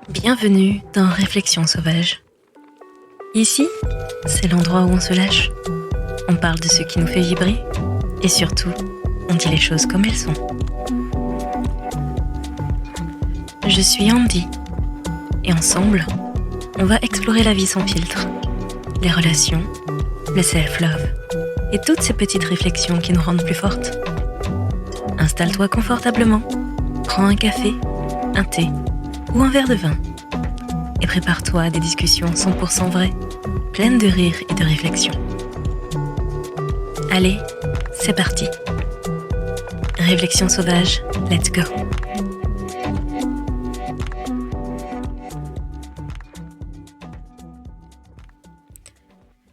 Bienvenue dans Réflexions sauvages. Ici, c'est l'endroit où on se lâche. On parle de ce qui nous fait vibrer et surtout, on dit les choses comme elles sont. Je suis Andy et ensemble, on va explorer la vie sans filtre, les relations, le self-love et toutes ces petites réflexions qui nous rendent plus fortes. Installe-toi confortablement, prends un café, un thé ou un verre de vin et prépare-toi à des discussions 100% vraies, pleines de rire et de réflexion. Allez, c'est parti. Réflexion sauvage, let's go.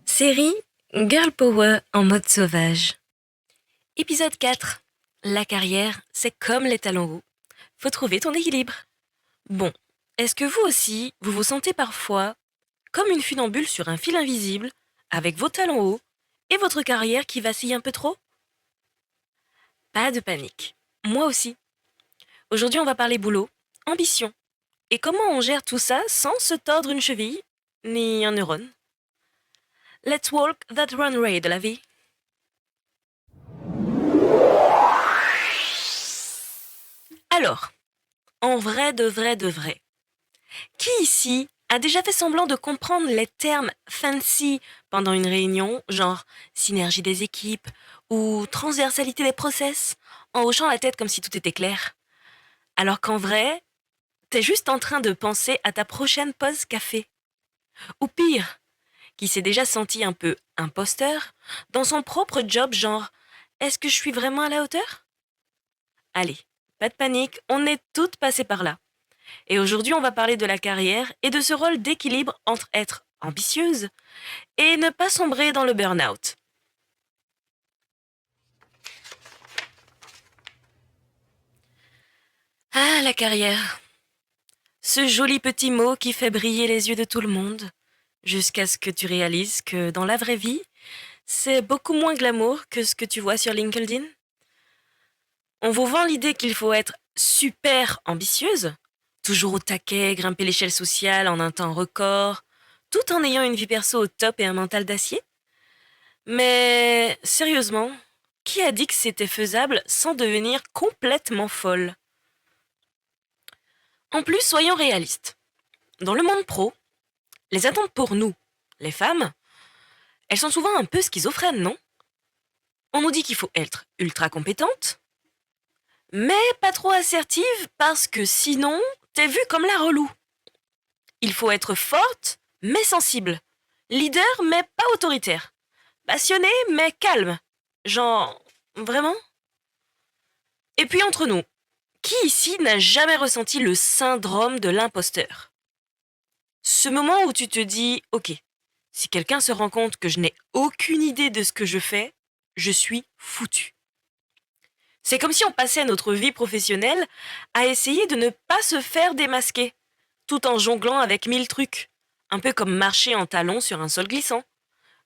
Série Girl Power en mode sauvage. Épisode 4. La carrière, c'est comme les talons hauts. Faut trouver ton équilibre. Bon, est-ce que vous aussi, vous vous sentez parfois comme une funambule sur un fil invisible, avec vos talons hauts et votre carrière qui vacille un peu trop ? Pas de panique. Moi aussi. Aujourd'hui, on va parler boulot, ambition, et comment on gère tout ça sans se tordre une cheville, ni un neurone. Let's walk that runway de la vie. Alors, en vrai de vrai, qui ici a déjà fait semblant de comprendre les termes fancy pendant une réunion, genre synergie des équipes ou transversalité des process, en hochant la tête comme si tout était clair? Alors qu'en vrai, t'es juste en train de penser à ta prochaine pause café. Ou pire, qui s'est déjà senti un peu imposteur dans son propre job, genre est-ce que je suis vraiment à la hauteur ? Allez, pas de panique, on est toutes passées par là. Et aujourd'hui, on va parler de la carrière et de ce rôle d'équilibre entre être ambitieuse et ne pas sombrer dans le burn-out. Ah, la carrière. Ce joli petit mot qui fait briller les yeux de tout le monde, jusqu'à ce que tu réalises que dans la vraie vie, c'est beaucoup moins glamour que ce que tu vois sur LinkedIn. On vous vend l'idée qu'il faut être super ambitieuse, toujours au taquet, grimper l'échelle sociale en un temps record, tout en ayant une vie perso au top et un mental d'acier. Mais sérieusement, qui a dit que c'était faisable sans devenir complètement folle ? En plus, soyons réalistes. Dans le monde pro, les attentes pour nous, les femmes, elles sont souvent un peu schizophrènes, non ? On nous dit qu'il faut être ultra compétente, mais pas trop assertive parce que sinon, t'es vue comme la relou. Il faut être forte, mais sensible. Leader, mais pas autoritaire. Passionnée, mais calme. Genre, vraiment ? Et puis entre nous, qui ici n'a jamais ressenti le syndrome de l'imposteur ? Ce moment où tu te dis, ok, si quelqu'un se rend compte que je n'ai aucune idée de ce que je fais, je suis foutu. C'est comme si on passait notre vie professionnelle à essayer de ne pas se faire démasquer, tout en jonglant avec 1000 trucs, un peu comme marcher en talons sur un sol glissant.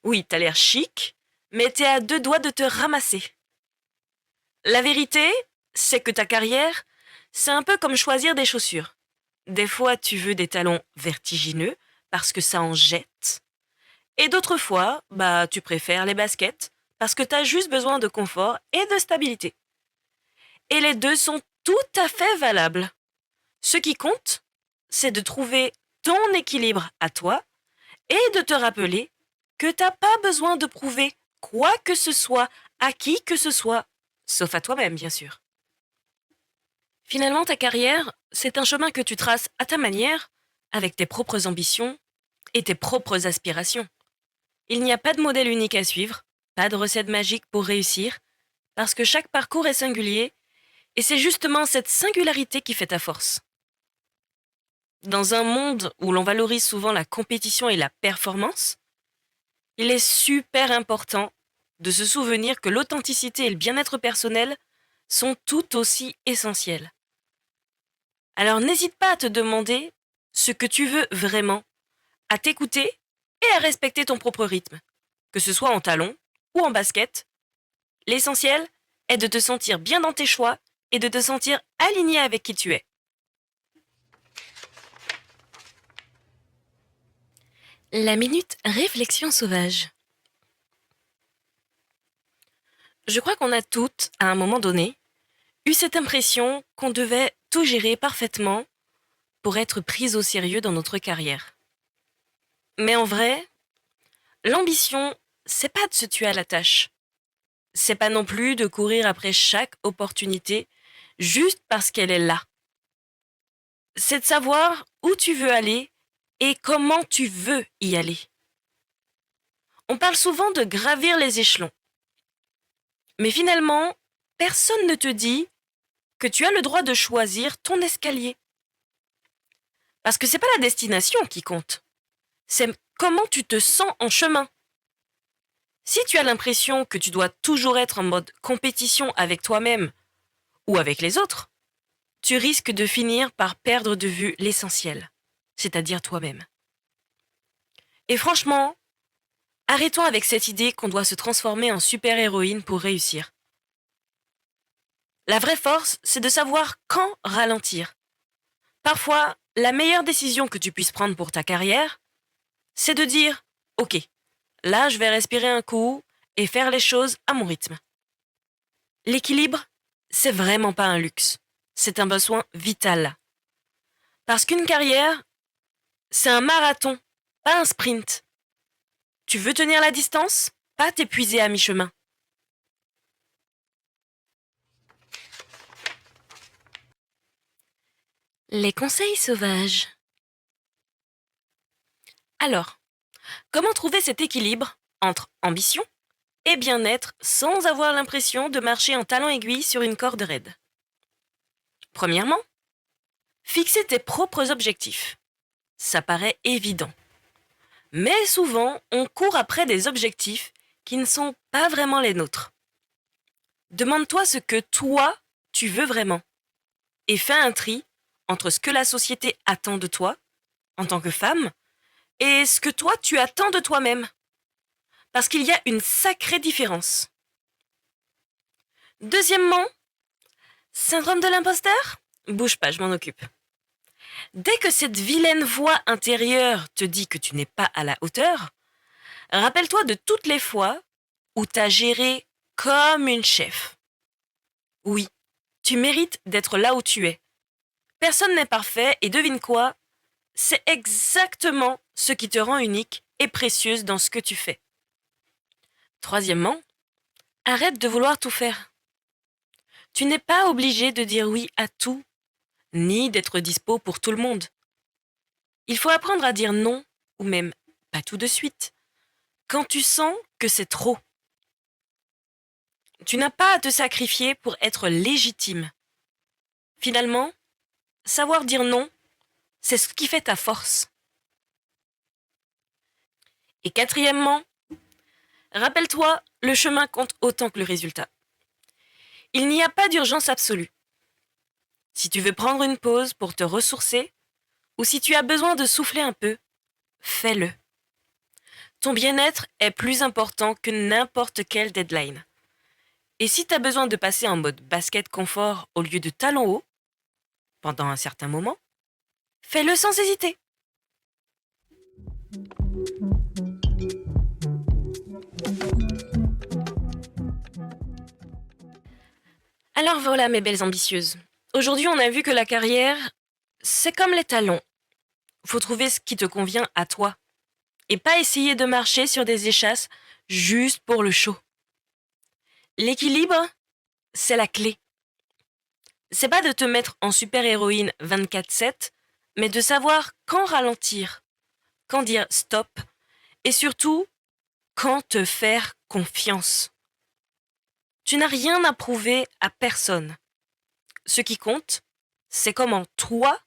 Oui, t'as l'air chic, mais t'es à 2 doigts de te ramasser. La vérité, c'est que ta carrière, c'est un peu comme choisir des chaussures. Des fois, tu veux des talons vertigineux parce que ça en jette. Et d'autres fois, tu préfères les baskets parce que t'as juste besoin de confort et de stabilité. Et les deux sont tout à fait valables. Ce qui compte, c'est de trouver ton équilibre à toi et de te rappeler que t'as pas besoin de prouver quoi que ce soit à qui que ce soit, sauf à toi-même, bien sûr. Finalement, ta carrière, c'est un chemin que tu traces à ta manière, avec tes propres ambitions et tes propres aspirations. Il n'y a pas de modèle unique à suivre, pas de recette magique pour réussir, parce que chaque parcours est singulier, et c'est justement cette singularité qui fait ta force. Dans un monde où l'on valorise souvent la compétition et la performance, il est super important de se souvenir que l'authenticité et le bien-être personnel sont tout aussi essentiels. Alors n'hésite pas à te demander ce que tu veux vraiment, à t'écouter et à respecter ton propre rythme, que ce soit en talons ou en basket. L'essentiel est de te sentir bien dans tes choix et de te sentir aligné avec qui tu es. La minute réflexion sauvage. Je crois qu'on a toutes, à un moment donné, eu cette impression qu'on devait tout gérer parfaitement pour être prise au sérieux dans notre carrière. Mais en vrai, l'ambition, c'est pas de se tuer à la tâche. C'est pas non plus de courir après chaque opportunité juste parce qu'elle est là. C'est de savoir où tu veux aller et comment tu veux y aller. On parle souvent de gravir les échelons. Mais finalement, personne ne te dit que tu as le droit de choisir ton escalier. Parce que c'est pas la destination qui compte. C'est comment tu te sens en chemin. Si tu as l'impression que tu dois toujours être en mode compétition avec toi-même ou avec les autres, tu risques de finir par perdre de vue l'essentiel, c'est-à-dire toi-même. Et franchement, arrêtons avec cette idée qu'on doit se transformer en super-héroïne pour réussir. La vraie force, c'est de savoir quand ralentir. Parfois, la meilleure décision que tu puisses prendre pour ta carrière, c'est de dire « Ok, là je vais respirer un coup et faire les choses à mon rythme ». L'équilibre, c'est vraiment pas un luxe, c'est un besoin vital. Parce qu'une carrière, c'est un marathon, pas un sprint. Tu veux tenir la distance, pas t'épuiser à mi-chemin. Les conseils sauvages. Alors, comment trouver cet équilibre entre ambition et bien-être sans avoir l'impression de marcher en talons aiguilles sur une corde raide? Premièrement, fixer tes propres objectifs. Ça paraît évident. Mais souvent, on court après des objectifs qui ne sont pas vraiment les nôtres. Demande-toi ce que toi, tu veux vraiment. Et fais un tri entre ce que la société attend de toi, en tant que femme, et ce que toi, tu attends de toi-même. Parce qu'il y a une sacrée différence. Deuxièmement, syndrome de l'imposteur? Bouge pas, je m'en occupe. Dès que cette vilaine voix intérieure te dit que tu n'es pas à la hauteur, rappelle-toi de toutes les fois où t'as géré comme une chef. Oui, tu mérites d'être là où tu es. Personne n'est parfait et devine quoi? C'est exactement ce qui te rend unique et précieuse dans ce que tu fais. Troisièmement, arrête de vouloir tout faire. Tu n'es pas obligé de dire oui à tout, ni d'être dispo pour tout le monde. Il faut apprendre à dire non, ou même pas tout de suite, quand tu sens que c'est trop. Tu n'as pas à te sacrifier pour être légitime. Finalement, savoir dire non, c'est ce qui fait ta force. Et quatrièmement, rappelle-toi, le chemin compte autant que le résultat. Il n'y a pas d'urgence absolue. Si tu veux prendre une pause pour te ressourcer, ou si tu as besoin de souffler un peu, fais-le. Ton bien-être est plus important que n'importe quelle deadline. Et si tu as besoin de passer en mode basket confort au lieu de talons hauts, pendant un certain moment, fais-le sans hésiter. Alors voilà mes belles ambitieuses. Aujourd'hui on a vu que la carrière, c'est comme les talons. Faut trouver ce qui te convient à toi. Et pas essayer de marcher sur des échasses juste pour le show. L'équilibre, c'est la clé. C'est pas de te mettre en super-héroïne 24/7, mais de savoir quand ralentir, quand dire stop, et surtout, quand te faire confiance. Tu n'as rien à prouver à personne. Ce qui compte, c'est comment toi,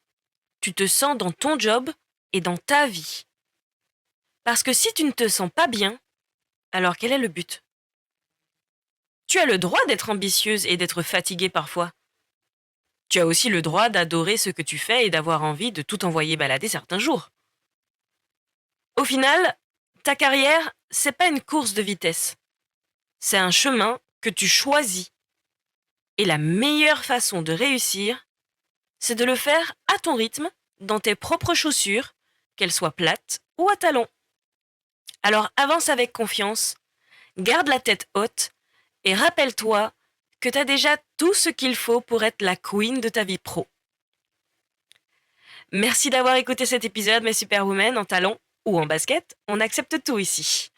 tu te sens dans ton job et dans ta vie. Parce que si tu ne te sens pas bien, alors quel est le but? Tu as le droit d'être ambitieuse et d'être fatiguée parfois. Tu as aussi le droit d'adorer ce que tu fais et d'avoir envie de tout envoyer balader certains jours. Au final, ta carrière, c'est pas une course de vitesse. C'est un chemin que tu choisis. Et la meilleure façon de réussir, c'est de le faire à ton rythme, dans tes propres chaussures, qu'elles soient plates ou à talons. Alors avance avec confiance, garde la tête haute et rappelle-toi que tu as déjà tout ce qu'il faut pour être la queen de ta vie pro. Merci d'avoir écouté cet épisode, mes superwomen, en talons ou en basket, on accepte tout ici.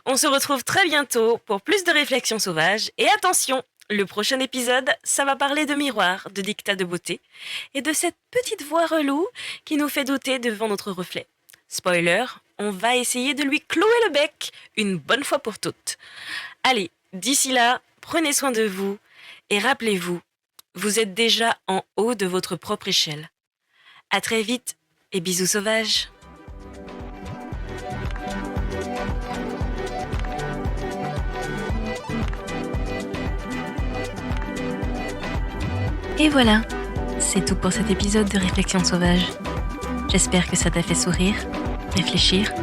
On se retrouve très bientôt pour plus de réflexions sauvages. Et attention, le prochain épisode, ça va parler de miroir, de dictats de beauté et de cette petite voix relou qui nous fait douter devant notre reflet. Spoiler, on va essayer de lui clouer le bec une bonne fois pour toutes. Allez, d'ici là, prenez soin de vous et rappelez-vous, vous êtes déjà en haut de votre propre échelle. À très vite et bisous sauvages. Et voilà, c'est tout pour cet épisode de Réflexion sauvage. J'espère que ça t'a fait sourire, réfléchir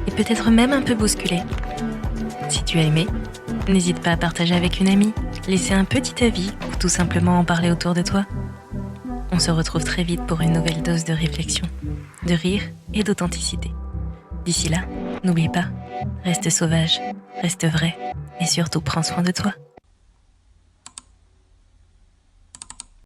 et peut-être même un peu bousculer. Si tu as aimé, n'hésite pas à partager avec une amie, laisser un petit avis ou tout simplement en parler autour de toi. On se retrouve très vite pour une nouvelle dose de réflexion, de rire et d'authenticité. D'ici là, n'oublie pas, reste sauvage, reste vrai et surtout prends soin de toi.